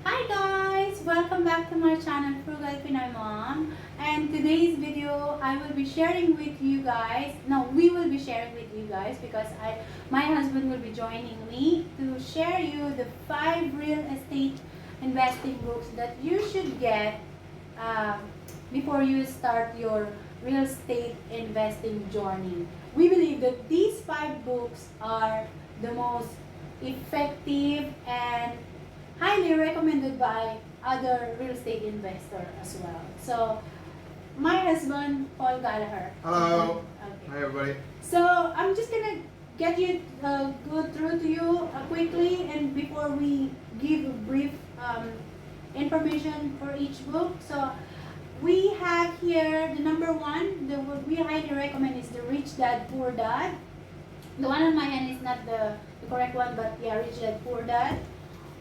Hi guys! Welcome back to my channel Frugal Pinoy Mom, and today's video I will be sharing with you guys, we will be sharing with you guys because my husband will be joining me to share you the 5 real estate investing books that you should get um, before you start your real estate investing journey. We believe that these 5 books are the most effective and highly recommended by other real estate investor as well. So, my husband, Paul Gallagher. Hello. Okay. Hi everybody. So, I'm just gonna get you go through to you quickly, and before we give a brief information for each book. So, we have here the number one, the what we highly recommend is the Rich Dad Poor Dad. The one on my hand is not the correct one, but yeah, Rich Dad Poor Dad.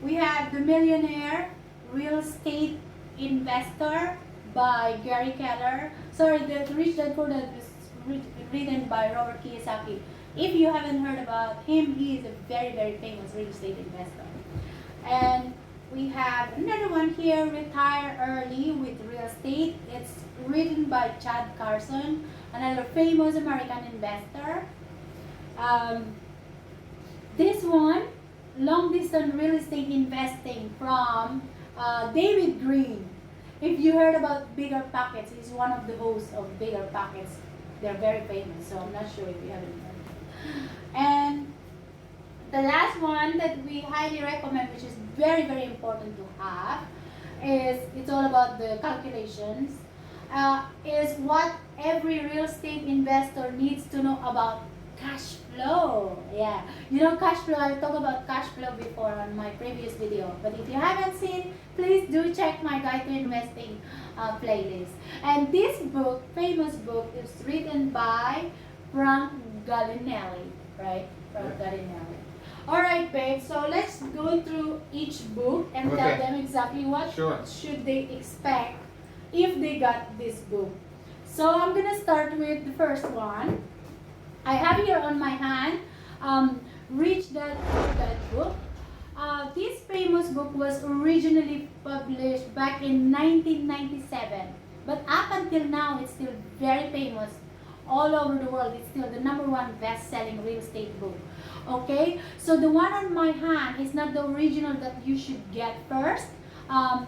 We have The Millionaire Real Estate Investor by Gary Keller. Sorry, the Rich Dad Poor Dad is written by Robert Kiyosaki. If you haven't heard about him, he is a very, very famous real estate investor. And we have another one here, Retire Early with Real Estate. It's written by Chad Carson, another famous American investor. This one, Long Distance Real Estate Investing from David Green. If you heard about Bigger Pockets, he's one of the hosts of Bigger Pockets. They're very famous, so I'm not sure if you haven't heard. And the last one that we highly recommend, which is very, very important to have, is it's all about the calculations. Is what every real estate investor needs to know about cash flow. Yeah, you know cash flow. I talked about cash flow before on my previous video, but if you haven't seen, please do check my Guide to Investing playlist. And this book, famous book, is written by Frank Gallinelli, right? Frank Gallinelli. All right, babe. So let's go through each book and tell them exactly what should they expect if they got this book. So I'm gonna start with the first one. I have here on my hand Rich Dad Poor Dad book. This famous book was originally published back in 1997, but up until now it's still very famous all over the world. It's still the number one best-selling real estate book. Okay, so the one on my hand is not the original that you should get first.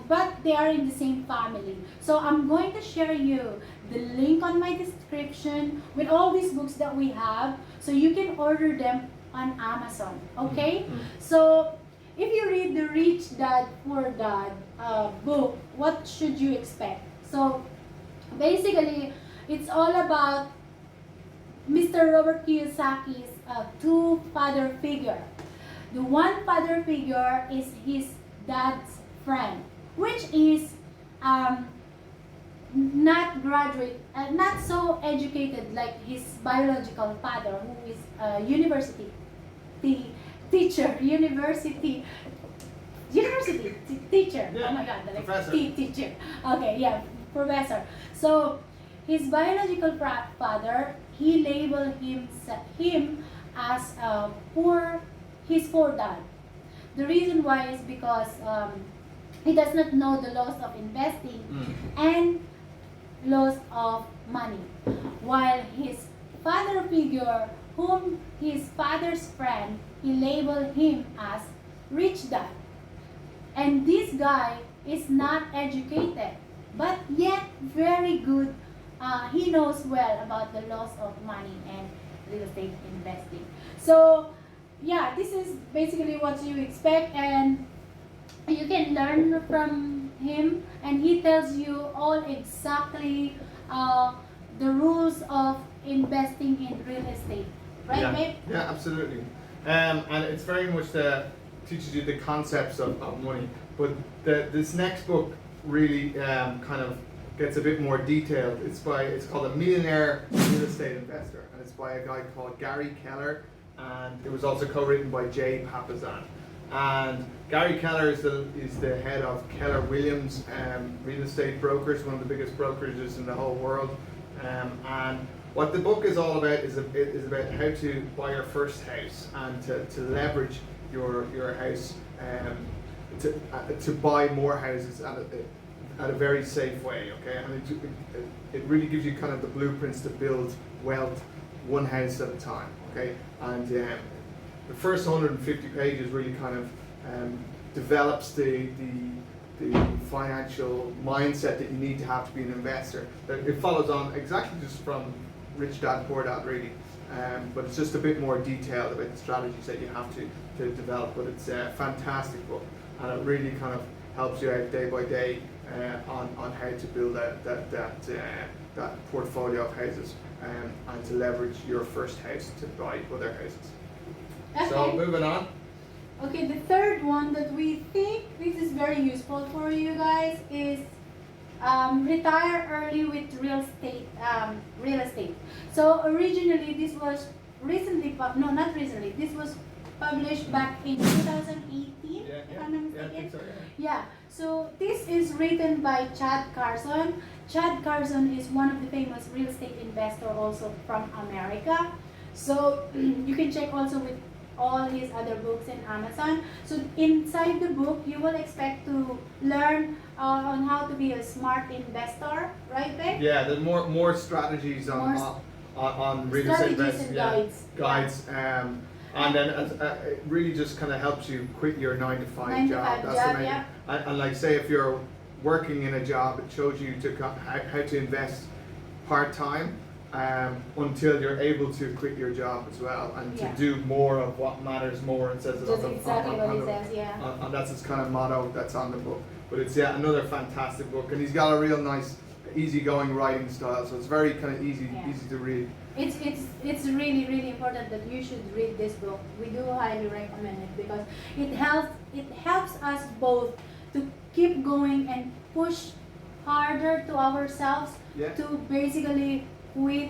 But they are in the same family. So I'm going to share you the link on my description with all these books that we have, so you can order them on Amazon. Okay? So if you read the Rich Dad Poor Dad book, what should you expect? So basically, it's all about Mr. Robert Kiyosaki's two father figure. The one father figure is his dad's friend, which is not graduate, not so educated like his biological father, who is a university teacher, teacher. Yeah. Oh my God, Professor. Teacher. Okay, yeah, professor. So his biological father, he labeled him as his poor dad. The reason why is because he does not know the laws of investing and laws of money. While his father figure, whom his father's friend, he labeled him as Rich Dad. And this guy is not educated, but yet very good. He knows well about the laws of money and real estate investing. So yeah, this is basically what you expect, and you can learn from him, and he tells you all exactly the rules of investing in real estate, right, babe? Yeah, absolutely. And it's very much teaches you the concepts of money. But this next book really kind of gets a bit more detailed. It's called A Millionaire Real Estate Investor, and it's by a guy called Gary Keller, and it was also co-written by Jay Papasan. And Gary Keller is the head of Keller Williams real estate brokers, one of the biggest brokerages in the whole world. And what the book is all about is about how to buy your first house and to leverage your house to buy more houses at a very safe way, okay? And it really gives you kind of the blueprints to build wealth one house at a time, okay? And the first 150 pages really kind of develops the financial mindset that you need to have to be an investor. It follows on exactly just from Rich Dad Poor Dad, really, but it's just a bit more detailed about the strategies that you have to develop. But it's a fantastic book, and it really kind of helps you out day by day on how to build that portfolio of houses and to leverage your first house to buy other houses. Okay. So moving on. Okay, the third one that we think this is very useful for you guys is retire early with real estate. Real estate. So originally this was not recently. This was published back in 2018. If I'm not mistaken. I think so, Yeah. So this is written by Chad Carson. Chad Carson is one of the famous real estate investor also from America. So you can check also with all his other books in Amazon. So inside the book, you will expect to learn on how to be a smart investor, right, Beck? Yeah, there's more strategies on real estate Strategies investing. and Guides. And then it really just kind of helps you quit your 9 to 5 9 to job. 5 That's job, the main. yeah. And like say if you're working in a job, it shows you how to invest part time. Until you're able to quit your job as well and Yeah. to do more of what matters more, and says it Just on the exactly what on he the- says, yeah. and that's his kind of motto that's on the book. But it's another fantastic book, and he's got a real nice easygoing writing style, so it's very kind of easy to read. It's really important that you should read this book. We do highly recommend it because it helps us both to keep going and push harder to ourselves Yeah. to basically quit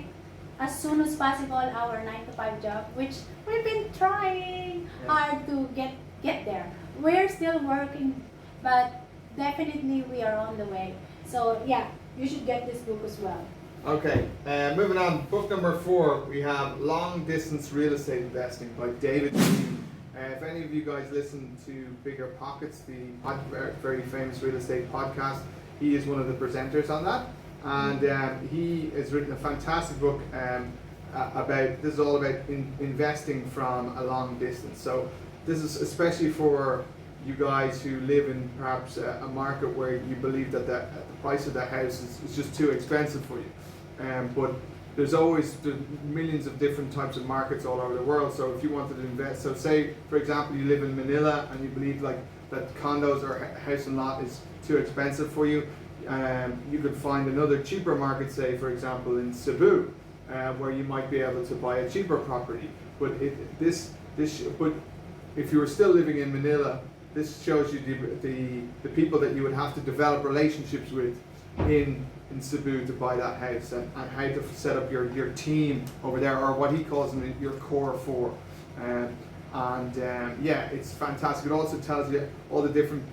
as soon as possible our 9 to 5 job, which we've been trying hard to get there. We're still working, but definitely we are on the way. So yeah, you should get this book as well. Okay, moving on. Book number 4, we have Long Distance Real Estate Investing by David Green. If any of you guys listen to Bigger Pockets, the very famous real estate podcast, he is one of the presenters on that. And he has written a fantastic book this is all about investing from a long distance. So this is especially for you guys who live in perhaps a market where you believe that the price of the house is just too expensive for you. But there's millions of different types of markets all over the world. So if you wanted to invest, so say for example you live in Manila and you believe like that condos or house and lot is too expensive for you, you could find another cheaper market, say for example in Cebu, where you might be able to buy a cheaper property. But but if you were still living in Manila, this shows you the people that you would have to develop relationships with in Cebu to buy that house, and how to set up your team over there, or what he calls them your core 4. Yeah, it's fantastic. It also tells you all the different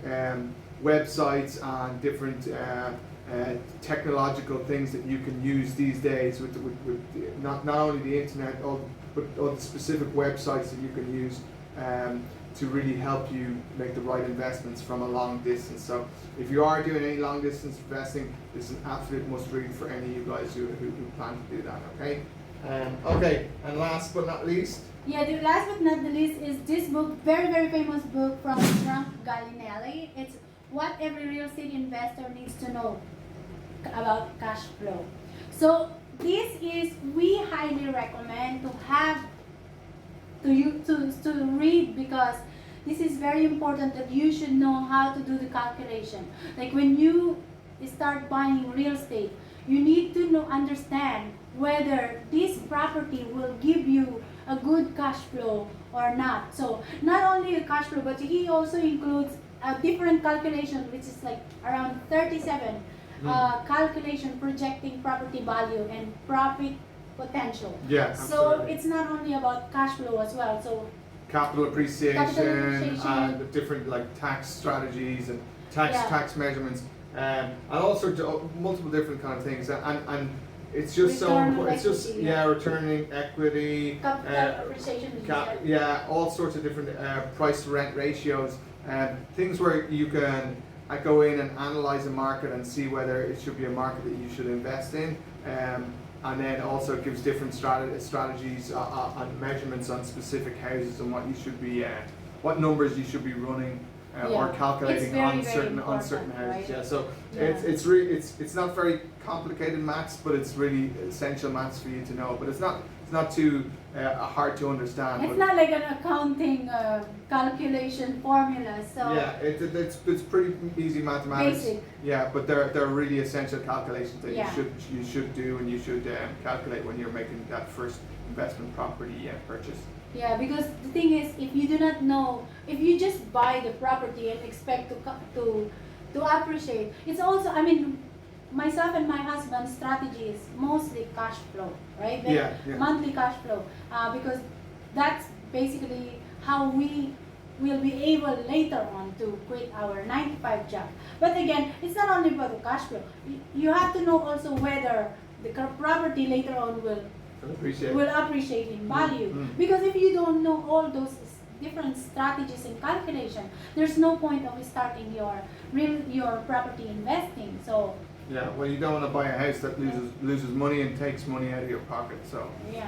websites and different technological things that you can use these days with not only the internet, but all the specific websites that you can use to really help you make the right investments from a long distance. So if you are doing any long distance investing, it's an absolute must read for any of you guys who plan to do that, okay? Okay, and last but not least, Yeah, the last but not the least is this book, very famous book from Frank Gallinelli. It's What Every Real Estate Investor Needs to Know About Cash Flow. So we highly recommend to have to read, because this is very important that you should know how to do the calculation. Like when you start buying real estate, you need to understand whether this property will give you a good cash flow or not. So not only a cash flow, but he also includes a different calculation, which is like around 37 calculation projecting property value and profit potential. yeah, So absolutely. it's not only about cash flow as well. So Capital appreciation, appreciation. and the different like tax strategies and tax measurements, and also multiple different kind of things, and it's just so Return on important. It's just equity, returning equity, capital appreciation. all sorts of different price to rent ratios. things where you can go in and analyze a market and see whether it should be a market that you should invest in. And then also gives different strategies and measurements on specific houses and what you should be, what numbers you should be running or calculating It's very, on very certain important, houses. right? Yeah, so Yeah. it's not very complicated maths, but it's really essential maths for you to know. But it's not too hard to understand. It's but not like an accounting calculation formula. So yeah, it's pretty easy mathematics. Basic. Yeah, but they're really essential calculations that Yeah. you should do and you should calculate when you're making that first investment property purchase. yeah, because the thing is, if you do not know, if you just buy the property and expect to appreciate, it's also, I mean, myself and my husband's strategy is mostly cash flow, right? Like Yeah. monthly cash flow, because that's basically how we will be able later on to quit our 9 to 5 job. But again, it's not only about the cash flow. You have to know also whether the property later on will appreciate in value. Mm. Because if you don't know all those different strategies and calculation, there's no point of starting your property investing. So Yeah, well, you don't want to buy a house that loses money and takes money out of your pocket. So yeah.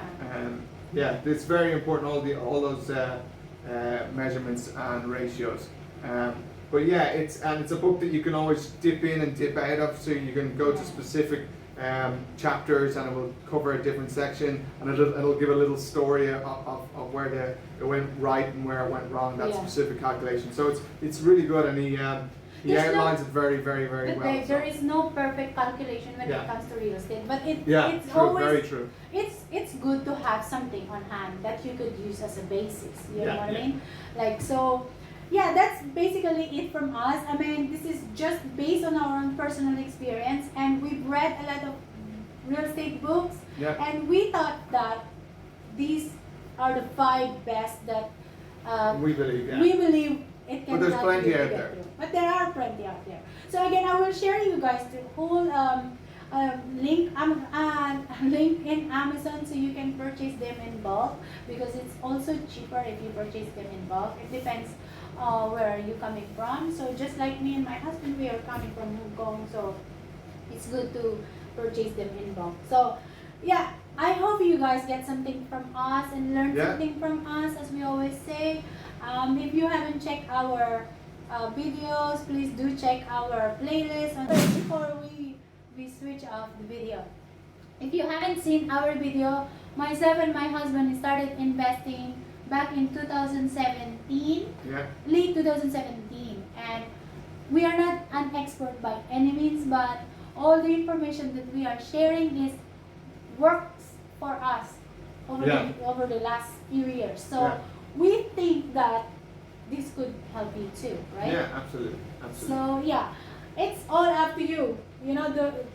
yeah, it's very important. All those measurements and ratios. But yeah, it's a book that you can always dip in and dip out of. So you can go to specific chapters and it will cover a different section and it'll give a little story of where it went right and where it went wrong, that specific calculation. So it's really good, and he outlines it very, very, very But well. there is no perfect calculation when Yeah. it comes to real estate, but it's true, always very true. it's good to have something on hand that you could use as a basis. You know what I Yeah. mean? Like so. Yeah, that's basically it from us. I mean, this is just based on our own personal experience, and we've read a lot of real estate books, Yeah. and we thought that these are the 5 best that We believe, yeah. we believe it can But there's help plenty you to out get there. through. But there are plenty out there. So again, I will share you guys the whole link link in Amazon so you can purchase them in bulk, because it's also cheaper if you purchase them in bulk. It depends where are you coming from. So just like me and my husband, we are coming from Hong Kong, so it's good to purchase them in bulk. So yeah, I hope you guys get something from us and learn something from us, as we always say. If you haven't checked our videos, please do check our playlist before we switch off the video. If you haven't seen our video, myself and my husband started investing back in 2017, Yeah. late 2017, and we are not an expert by any means, but all the information that we are sharing is works for us over the last few years. So we think that this could help you too, right? Yeah, absolutely. So yeah, it's all up to you. You know,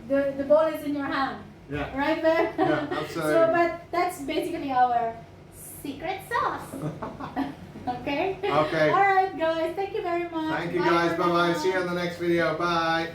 the ball is in your hand, Yeah. right, babe? Yeah, absolutely. So, but that's basically our secret sauce. Okay? Okay. All right, guys. Thank you very much. Thank you guys. for Bye bye. now. See you on the next video. Bye.